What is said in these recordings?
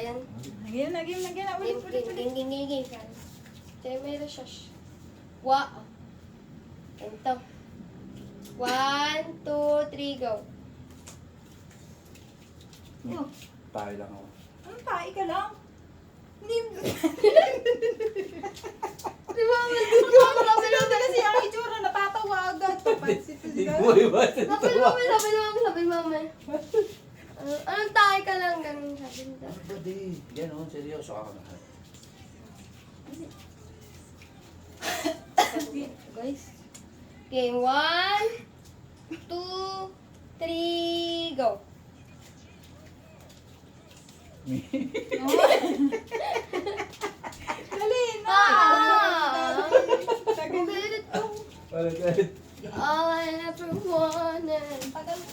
yan. Game na. Ulit. Game. Kaya may resyash. Wow. Ito. 1, 2, 3, go. Oh, Tayo lang ako. anong tayo ka lang? Hindi. Di ba? Ako kasi ang itsura, natatawa agad. Papansit ko Hindi siya. ko iba sa Sabi mama. Anong tayo ka lang? Ganun sabi nito. Ano ba di? Yan o, seryoso ako na. Guys. Okay, 1, 2, 3, go. Dali na. Tagal ito. Wala kahit. All I ever wanted. Tagal mo.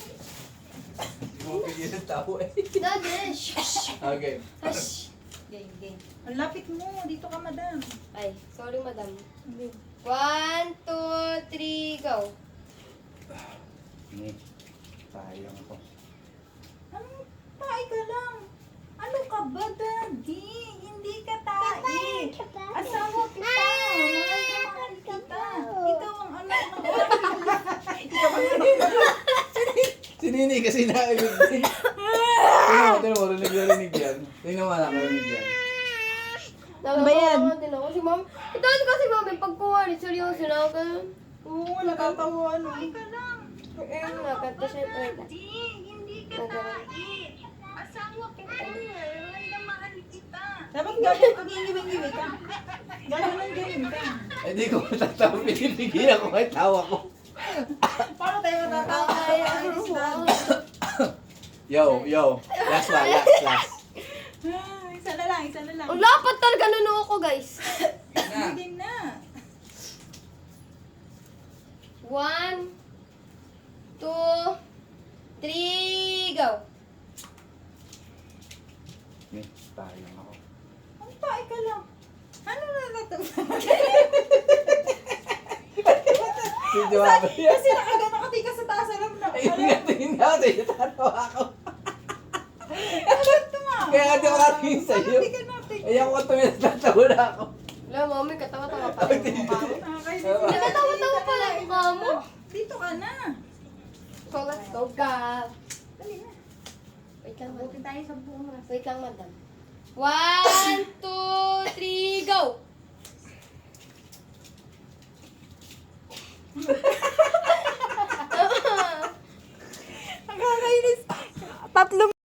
Hindi mo pigil ang tao eh. Daddy, shush. Okay. Hush. Game. Ang lapit mo. Dito ka, madam. Ay, sorry madam. Hindi. 1, 2, 3, go. Tayo lang ako. Anong tayo ka lang? Ano ka ba, Daddy? Hindi ka tayo. Asawa kita. Mahal kita. Ikaw ang anak ng Si Nini kasi naibig din. Tingnan mo, rinig yan. Tingnan mo, nakarinig yan. Bayan. Nalatawa din ako. Si mom, ito kasi mami, pag kuwari, seryoso na ako. Oo, nakatawa. Ano? Tayo ka lang. Nakanta siya ito. Hindi ka Nagawa. Asawa kita. Mahal na mahal kita. Dapat gano'n pag iniwing-iwing ka. Gano'n ka. Eh di ko matatawa, pinipigilan ko kahit tawa ko. Paano tayo matatawa? Yo. Last one. Isa na lang. Ang lapat talaga nuno ko, guys. Game na. 1, 2, 3, go. Tayo lang ako. Ang tayo ka lang. Ano na natatawa? Si Joabe. Kasi nakatikas sa taas. Alam na. Tingnan natin, tatawa ako. Alam to nga. Kaya nga di makatingin sa'yo. Ayaw ko tumingin, tatawa na ako. Wala, mami, katawa-tawa pa yung mukha mo. Nakakainis. Nakatawa-tawa pala yung mukha mo. Dito ka na. So, let's go, ka. Dali na. Wait lang, Buti madam. tayo sa buong oras. Wait lang, madam. 1, 2, 3, go! Nakakainis. Tatlong